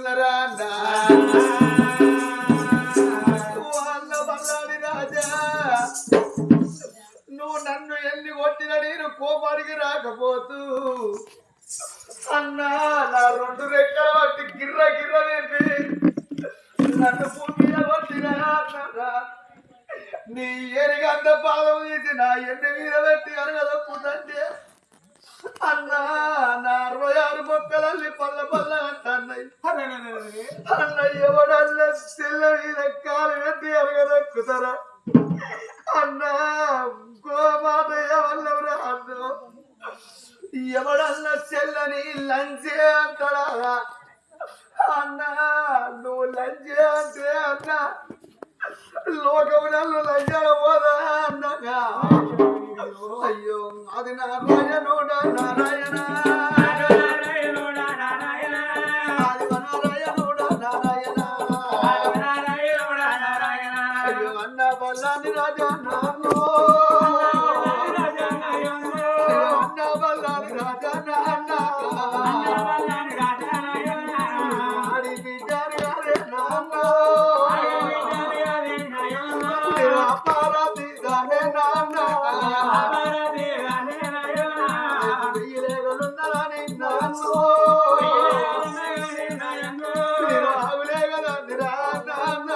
ఎవరుకున్నారా అన్న వాళ్ళ బల్లాడి రాజా నువ్వు నన్ను ఎన్ని కొట్టిన నేను కోపానికి రాకపోతూ అన్నా నా రెండు రెక్కల బట్టి గిర్ర గిర్ర వేపి నన్ను పూర్తిగా కొట్టినా నీ ఎరిగంత పాదం తీసి నా ఎన్ని మీద పెట్టి అరగదప్పుతంటే అన్నా నా 66 మొక్కలల్లి పల్ల పల్ల అంటన్నాయి అన్న ఎవడన్నా తెల్ల మీద కాలు పెట్టి అరగదక్కుతారా అన్నా గోమాట ఎవరు అన్ను ఎవడన్నా చెల్లని లంచే అంటాడా అన్నా నువ్వు లంచే అంటే అన్నా లోకమునల్లు లంచాల పోదా అన్నగా అయ్యో అది నారాయణుడా నారాయణ అది నారాయణుడా నారాయణ అయ్యో అన్న బల్లాని రాజా నాన్నో అన్న బల్లాని రాజా నాన్న ఆడి బిడ్డారు గారే నాన్న అపారది గానే నాన్న వెయ్యిలేగలున్నారని నాన్నో ఆగులే కదండి రా నాన్న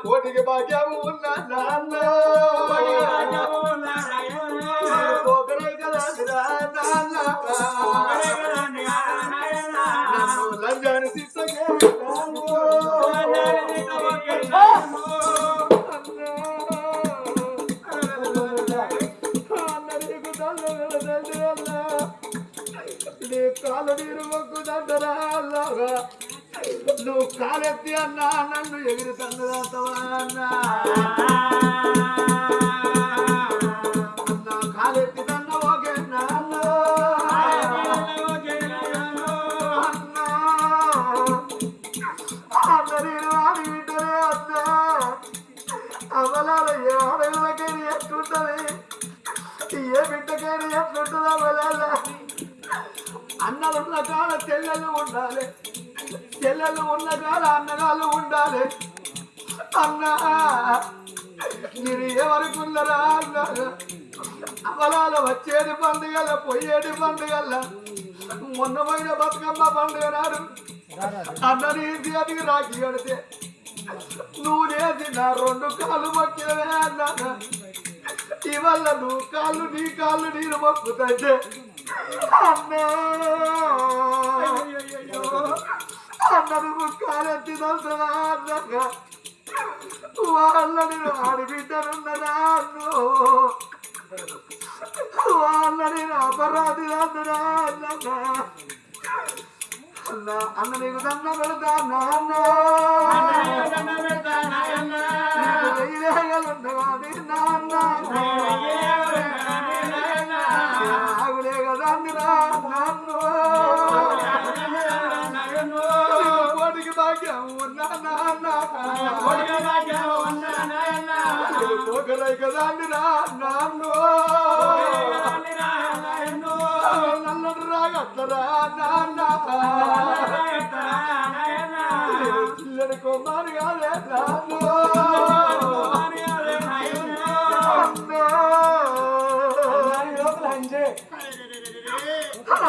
కోటికి భాగ్యము ఉన్న నాన్న పోకరే కదండి రా నాన్న నన్ను లంజాని సిద్ధంగా కాలు నీరు మొక్కుదంటరా నువ్వు కాలెత్తి అన్నా నన్ను ఎగిరి తండ్రిదంతవా అన్నా అన్నా కాలెత్తి తన్న ఓకే నాన్న అన్నా అన్న నేను ఆడి వింటనే అన్నా అవలాల ఏ ఆడలకైనా ఎట్లుంటది ఏ బిడ్డకైనా ఎట్లుంటుంది అవలాల అన్నలున్న కాడ చెల్లెలు ఉండాలి చెల్లెలు ఉన్న కాడ అన్నగాళ్ళు ఉండాలి అన్నా మీరు ఎవరుకున్నారా అన్నారు అవలాల వచ్చేది పండుగల పోయేది పండుగల మొన్న పోయిన బతుకమ్మ పండుగ నాడు అన్నని అది రాకి కడితే నువ్వు లేచి నా 2 కాళ్ళు మొక్కినవే అన్నా ఇవల్ల నువ్వు కాళ్ళు నీ కాళ్ళు నీరు మొక్కుతుంటే అన్నా అన్నను కాలెత్తి దొరుకుతుందా అన్నాక వాళ్ళని ఆడిబిడ్డనున్నదా అన్ను వాళ్ళని అపరాధి అందునా అన్నాక అన్న అన్న నీకు దండ పెడతా నాన్న వెయ్యగలుండగాని నాన్న ఆగులే కదా నాన్న కోటికి భాగ్యం ఉన్నా నాన్న పోకలై కదా నాన్న నల్లడు రాగట్టరా నాన్న పిల్లడి కొమ్మారు కాదే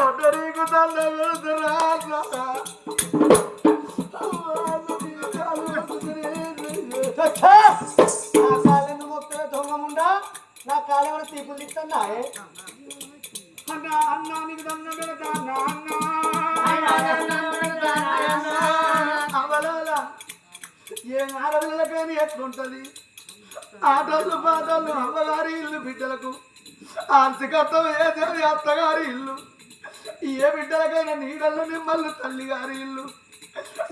అందరికి తల్ల వెళ్తురా మొక్క దొంగముండా నా కాలేమన్నా తీపులు తీస్తున్నా అన్నా అన్నా నీకు దండ పెడతా అవలాల ఏ ఆడపిల్లలకైనా ఎట్లుంటది ఆటలు పాటలు అమ్మగారి ఇల్లు బిడ్డలకు ఆంతికత్వం వేసేది అత్తగారి ఇల్లు ఏ బిడ్డలకైనా నీడలు నిమ్మల్లు తల్లిగారి ఇల్లు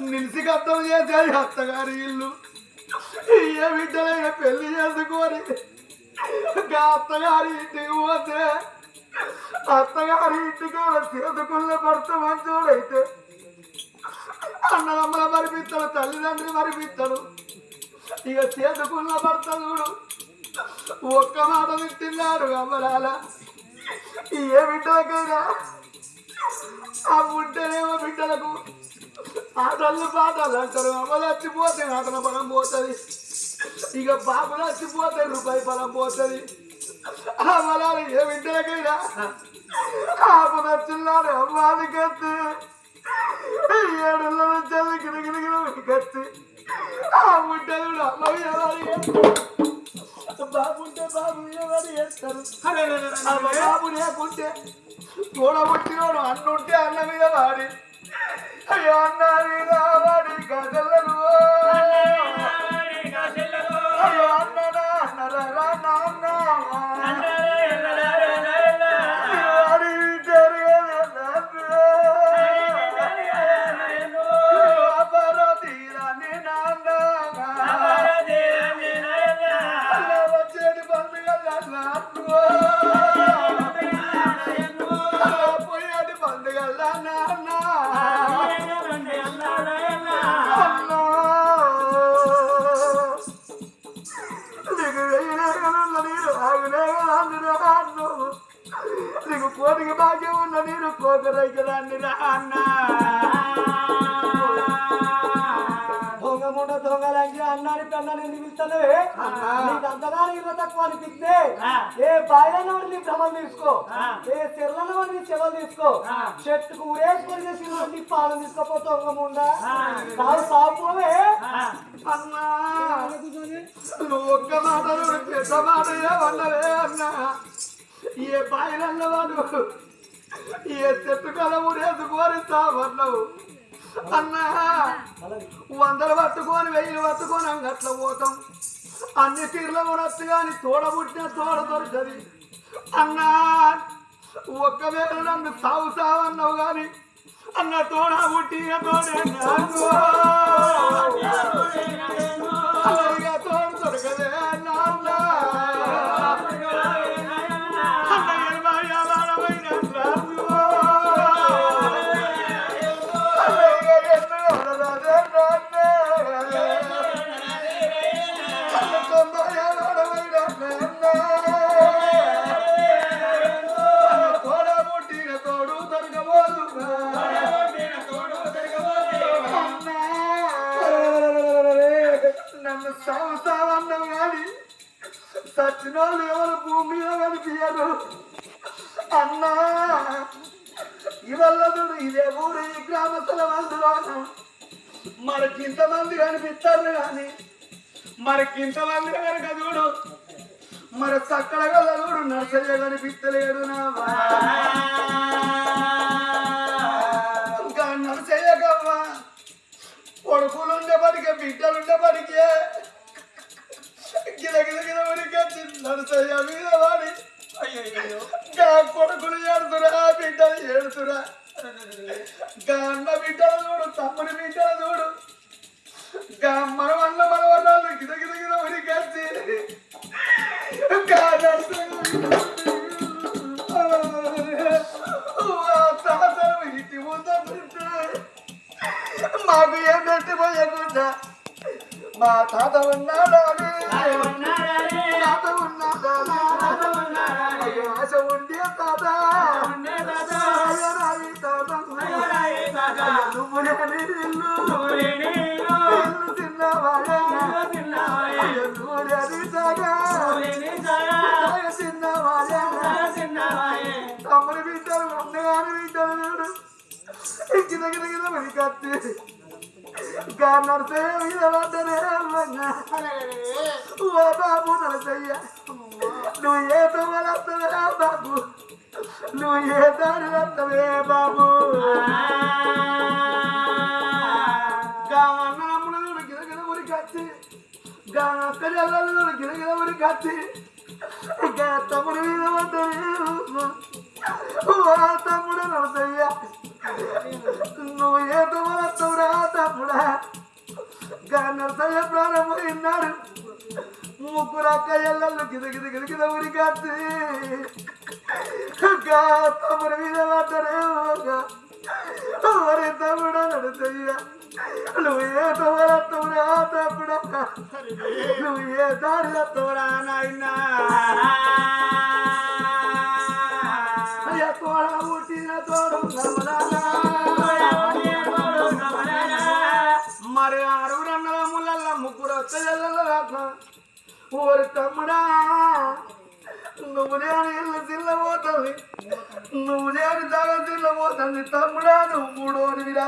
నిలిసికత్వం చేసేది అత్తగారి ఇల్లు ఏ బిడ్డలైనా పెళ్లి చేసుకొని అత్తగారి ఇంటికి పోతే అత్తగారి ఇంటికి చేతుకున్న భర్త మంచోడైతే అన్నదమ్మల మరిపిస్తాడు తల్లిదండ్రి మరిపిస్తాడు ఇక చేతుకున్న భర్త చూడు ఒక్క మాట వింటున్నాడు అమ్మలాల ఏ బిడ్డలకైనా ఆ పుట్టనేమో బిడ్డలకు ఆటలు పాటలు అంటారు. అమలు వచ్చిపోతే ఆటల బలం పోతుంది. ఇక బాబులు వచ్చిపోతే రూపాయి బలం పోతుంది. ఆ బలాలు ఏ బిడ్డలకైనా ఆపద వచ్చిన్నాడు అమ్మాది కత్తి 7 చల్లి గిరిగిరి కత్తి ఆ బిడ్డలు అమ్మవి బాబుంటే బాబు ఎవరు చేస్తారు. బాబు లేకుంటే తోడబుట్టినోడు అన్నుంటే అన్న మీద వాడి అయ్యో అన్న మీద వాడి గదలను అయ్యో అన్నడా అన్నరా నాన్న నీకు కోటికి భాగ్యం ఉన్న నేను కోకరైకదాన్ని రా అన్నా దొంగ దొంగలంటే అన్నాడు పెన్నాను ఎందుకు ఇస్తాను నీకు అంతగానే ఇవ్వ తక్కువ అనిపిస్తే ఏ బాయిలన్న వాడు నీ భ్రమలు తీసుకో ఏ చెర్లన్న వాడు నీ చెవలు తీసుకో చెట్టుకు ఊరేసుకొని నీ పాలు తీసుకోపో దొంగముండా సాగు సాగుపోవే అన్నా నువ్వు ఒక్క మాట పెద్ద మాట ఏమన్నవే అన్నా ఏ బాయిలన్న వాడు ఏ చెట్టు కల ఊరేసుకొని సావన్నావు అన్నా 100 పట్టుకొని 1000 పట్టుకొని అంగట్లో పోతాం. అన్ని తీర్ల కొనొచ్చు కానీ తోడబుట్టిన తోడ దొరుకుతుంది అన్నా. ఒక్కవేళ నన్ను సావు సావన్నావు కానీ అన్న తోడ పుట్టిన తోడే అలాగే తోడు దొరకదే నాన్న సంవత్సరాలు కానీ సచ్చినోళ్ళు ఎవరు భూమి మీద కనిపించరు అన్నా. ఇవల్ల ఇదే ఊరు ఈ గ్రామస్తుల మందులోన మనకింతమంది కనిపిస్తారు కానీ మనకింతమంది కనుక చూడు మరి సక్కడ గల చూడు నర్సయ్య కనిపిస్తలేడు నా ఇంకా నర్సయ్య కవ్వ కొడుకులుండేపటికే బిడ్డలుండేపటికే గిలగిల ఉడికొచ్చి నడుసయ్య మీద వాడి కొడుకులు ఏడుతురా బిడ్డలు ఏడుతురా అన్న బిడ్డలు చూడు తమ్ముడి బిడ్డలు చూడు మనం అన్న మనవరాలు గిలగిల ఉడికొచ్చి తాతలు ఇంటి ముందంటే మాకు ఏం పెట్టిపోయకుండా మా తాత ఉన్నాడా తాత ఉన్నాడా ఆశ ఉండే తాత నువ్వు ఇల్లు తిన్నావాడే తిన్నావాడే తమ్ముడి బిడ్డలు అన్నగారి బిడ్డలు గిద మరికత్తి నరసయ్య మీద పడ్డనే ఓ బాబు నరసయ్య నువ్వు ఏ తోవలత్తవే బాబు నువ్వు ఏ దారి వత్తవే బాబు అన్నముడు గిరగిర ఉరికచ్చి అక్క జల్లలు గిరగిర ఉరికచ్చి తమ్ముడి మీద పడ్డనే ఓ తమ్ముడు నరసయ్య నువ్వు ఏ తోవలత్తవురా తమ్ముడా నరసయ్య ప్రాణం పోయినాడు. 3 అక్క ఎల్లలు గిద ఉరికచ్చి తమ్ముడి మీద పడ్డనే ఒరే తమ్ముడా నరసయ్య నువ్వు ఏ తోవలత్తవురా తమ్ముడా నువ్వు ఏ దారి వత్తవురా నాయనా తోడ పుట్టిన తోడు నువ్వు లేని ఇల్లు చిల్లబోతుంది నువ్వు లేని దాగా చిల్లబోతుంది తమ్ముడా నువ్వు మూడోనివిరా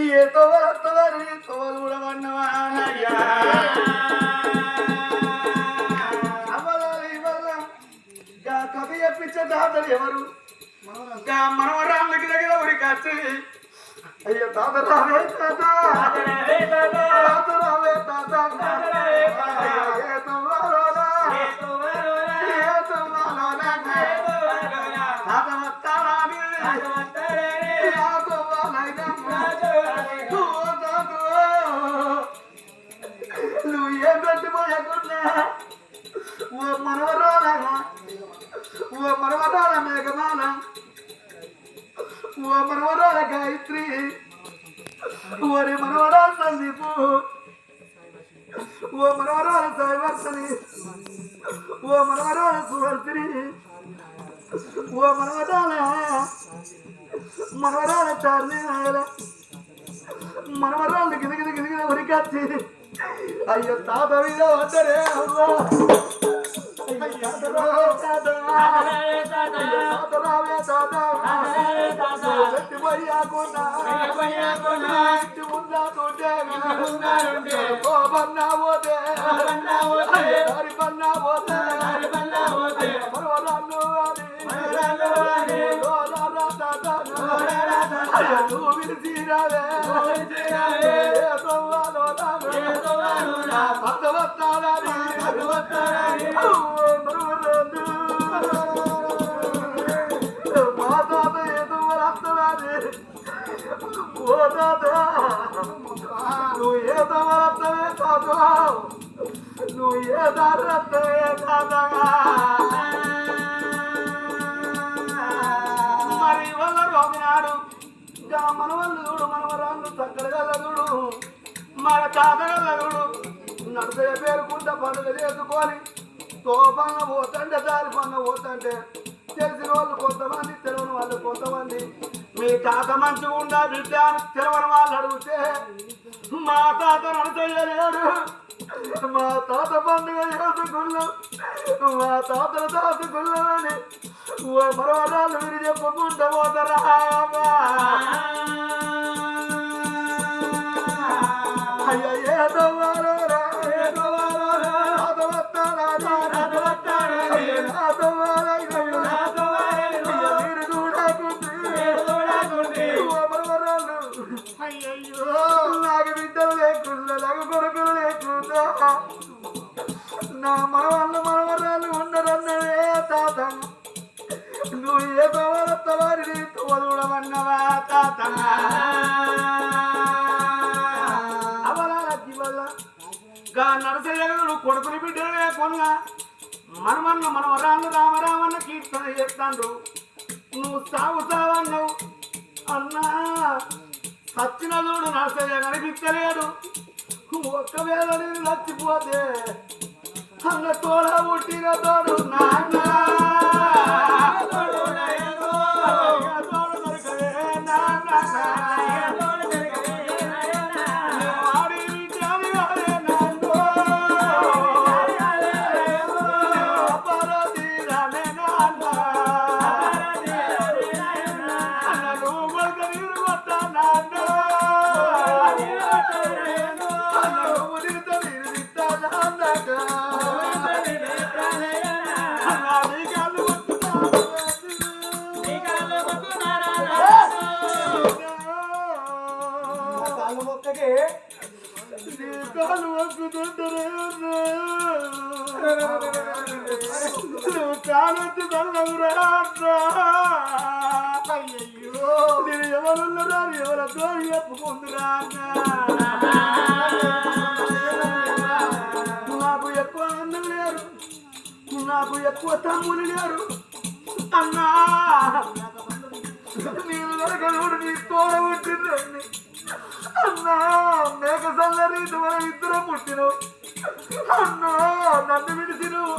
ఏ తోవలు వస్తావని తోవలు కూడా పడినవా కవి చెప్పించే తాతలు ఎవరు మనవరాళ్ళకి దగ్గర ఊరికి వచ్చి అయ్యో తాత రావే తాత తాత రావే తాత నువ్వు ఏం పెట్టిపోయకుండా ఓ మనవరాల మేఘమాల ఓ మనవరాల గాయత్రి ఓరి మనవరాల సందీపు ఓ మనవరాల సాయివర్తని ఓ మనవరాల సువర్తిని ఓ మనవరాల చార్ని మనవరాలు గిరిగిన ఉరికచ్చి అయ్యో తాత మీద వద్దరే అవ్వా నువ్వు ఏ తవరత్తవే కాదు నువ్వు ఏ దారత్తవే కాదగా మరి వల్ల రోగినాడు మనవల్లు చూడు మనవరాళ్ళు చక్కరగలదుడు మన చాతగలదుడు నడిపే పేరుకుంటా పండుగ చేసుకొని తోపన్న పోతంటే దారి పన్న పోతంటే తెలిసిన వాళ్ళు కొంతమంది తెలియని వాళ్ళు కొంతమంది మీ తాత మంచిగా ఉండా బిడ్డ తెలవని వాళ్ళు అడిగితే మా తాత నడచలేడు మా తాత పండుగ చేసుకున్నాం మా తాతల దాచుకున్నామని మరవరాలు మీరు చెప్పుకుంటూ పోతారా అయ్యా ఏదో నాకు బిడ్డలు లేకుండా నాకు కొడుకులు లేకుండా నా మనవరాలు ఉండరన్నవే తాత నువ్వు ఏ తోవలత్తవారిని తోవలుడమన్నవా తాత అవలాలకి వల్ల గా నరసయ్యను కొడుకుని బిడ్డలు లేకుండా మనవరాళ్ళు రామరామన్న కీర్తన చేస్తాడు నువ్వు సావన్నావు అన్నా సచ్చిన చూడు నరసయ్య కనిపించలేడు ఒక్కవేళ నేను నచ్చిపోతే అన్న తోడ పుట్టిన తోడు నాన్న కాలొచ్చి తల్లవురా అయ్యో నేను ఎవరున్నారా ఎవరతో చెప్పుకుంటురా నాకు ఎక్కువ అన్నం లేరు నాకు ఎక్కువ తమ్ములు లేరు అన్నా నేను వెనకడు నీ తోడ పుట్టిందండి అన్నా మేక సల్లరి మనం ఇద్దరం పుట్టిను అన్నా నన్ను విడిచి నువ్వు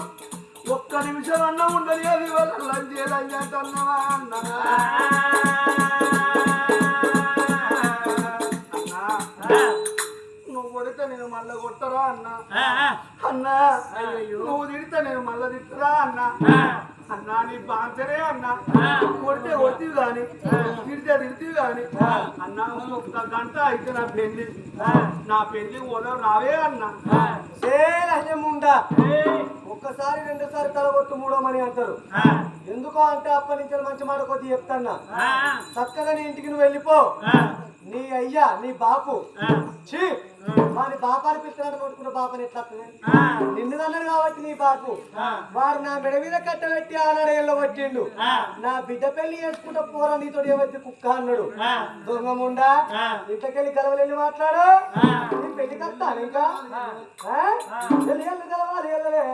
ఒక్క నిమిషం అన్న ఉండని అది వాళ్ళ లంజే అంటున్నావా అన్నా నువ్వు కొడితే నేను మళ్ళా కొట్టరా అన్నా అన్నా నువ్వు తిడితే నేను మళ్ళా తిట్టరా అన్నా అన్నా నీ బాంచనే అన్నా కొడితే కొట్టివి కానీ తిడితే తిడితివి కానీ అన్నా ఒక్క గంట అయితే నా పెళ్లి ఓదరు రావే అన్నా సేలహ్యముండా ఒక్కసారి రెండోసారి తలగొట్టు మూడో మని అంటారు. ఎందుకో అంటే అప్పటి నుంచి మంచి మాట కొద్ది చెప్తాన్నా. చక్కగా నీ ఇంటికి నువ్వు వెళ్ళిపో. నీ అయ్యా నీ బాపు చీ వాడి బాపాని పిల్లలు కొట్టుకున్న బాపని ఎట్లా నిన్ను అన్నాడు కాబట్టి నీ బాపు వాడు నా మెడ మీద కట్టబెట్టి ఆనాడు ఎల్లబట్టిండు. నా బిడ్డ పెళ్లి చేసుకుంటా పోరా నీతో ఏమైతే కుక్క అన్నాడు. దొంగముండా ఇంట్లోకెళ్ళి కలవలేని మాట్లాడు. నీ పెళ్లి కట్టాను ఇంకా కలవాలి వెళ్ళలే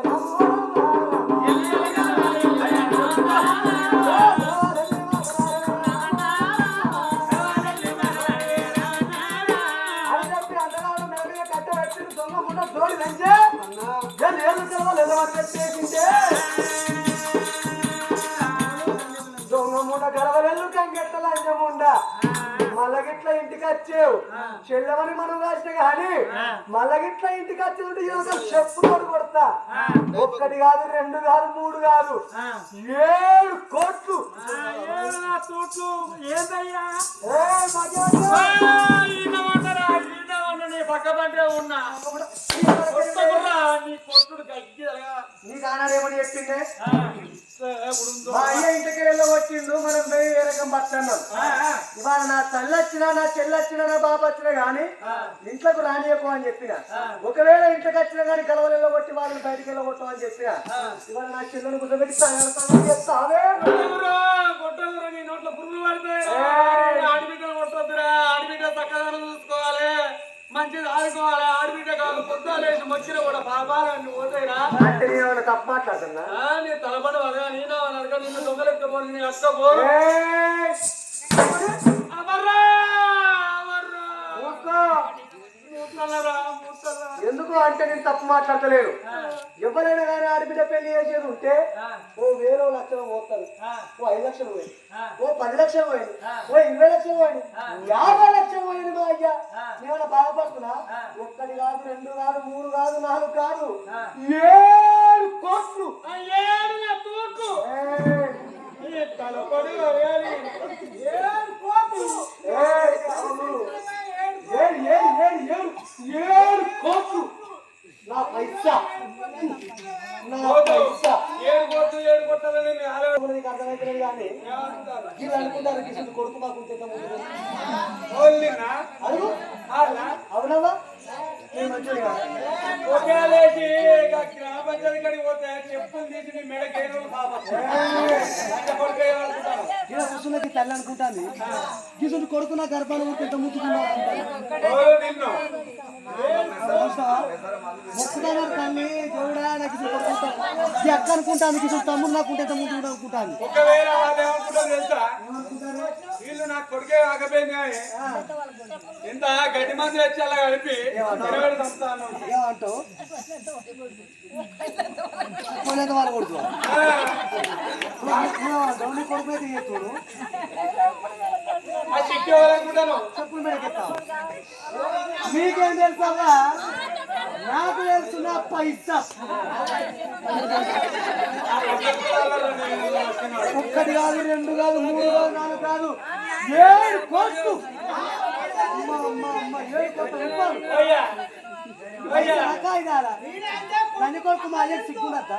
దొంగముండ గడవరెల్లు కంగెట్టలంజముండ మళ్ళగిట్ల ఇంటికి వచ్చేవు చెల్లెమని మనం రాసిన కానీ మళ్ళగిట్ల ఇంటికి వచ్చేది చెప్పుతోడు కొడతా. ఒక్కటి కాదు రెండు కాదు మూడు కాదు 7 కోట్లు. ఏందయ్యా నీకు ఆనాడేమని చెప్పిందే మా అయ్య ఇంటికి వెళ్ళగొచ్చిండు. మనం పోయి ఏ రకం పట్టన్నాం. ఇవాళ నా తల్లి వచ్చినా నా చెల్లి వచ్చినా నా బాబు వచ్చినా గాని ఇంట్లోకి రానియకు అని చెప్పిన. ఒకవేళ ఇంట్లోకి వచ్చినా గానీ గలవలలో కొట్టి వాళ్ళని బయటికి వెళ్ళగొట్టం అని చెప్పిన. ఇవాళ నా చెల్లెను కూర్చోబెట్టి చెప్తావే ఆడబిడ్డ కొట్టొద్దురా. ఆడబిడ్డ చక్కగా చూసుకోవాలి, మంచిది ఆడుకోవాలి. ఆడబిడ్డ కాదు పొద్దులేసి వచ్చిన కూడా పాపాలన్నీ పోతాయిరా. అంటే నేను తప్పు మాట్లాడుతున్నా. నీ తలపడి వదగా నేను అనక నిన్ను దొంగలెక్కబోని నీ అక్కబో ఎందుకు అంటే నేను తప్పు మాట్లాడతలేను. ఎవరైనా కానీ ఆడబిడ్డ పెళ్లి చేసేది ఉంటే ఓ 1000 లక్షలు పోతారు, ఓ 5 లక్షలు పోయింది, ఓ 10 లక్షలు పోయింది, ఓ 20 లక్షలు పోయింది, 50 లక్షలు పోయింది. మా అయ్యా నేను బాధపడుతున్నా. ఒక్కటి కాదు రెండు కాదు మూడు కాదు 4 కాదు 7 కోట్లు. తలపడి ఏడు కోట్లు నా పైసా నా పైసా. 7 కొట్టాలని నీకు అర్థమైతే కానీ వీళ్ళు అనుకుంటారు కిషన్ కొడుకు మాకుంటే అడుగు అవునవా నేను మంచిది కాదు. ఒకేలేసి గ్రామ పంచాయతీ కాడికి పోతే చెప్పులు తీసి నీ మెడకేరు ఇలా కూర్చున్నది తల్లి అనుకుంటాను. కిషన్ కొడుకు నా గర్భాలు ఎంత ముట్టుకున్నా మొక్కుతాను తల్లి దేవుడా నాకు ఎక్క అనుకుంటాను. కిషన్ తమ్ముడు నాకుంటే ఎంత ముట్టుకుంటా అనుకుంటాను. ఒకవేళ వాళ్ళు ఏమనుకుంటారు తెలుసా, వీళ్ళు నాకు కొడుకే కాకపోయింది ఇంత గడ్డి మంది వచ్చి అలా కలిపి ఏమంటావు వాళ్ళు కొడుకు కొడుకు అయితే చేస్తాడు. చెప్పులు మెడకెత్తావు. మీకేం తెలుసా? నాకు తెలుసు నా పైసా. ఒక్కటి కాదు రెండు కాదు మూడు కాదు 4 కాదు 7 కోట్లు. అమ్మ అమ్మ అమ్మ 7 కోట్లు నన్ను కొడుకు మా అయ్యకు సిగ్గుందట.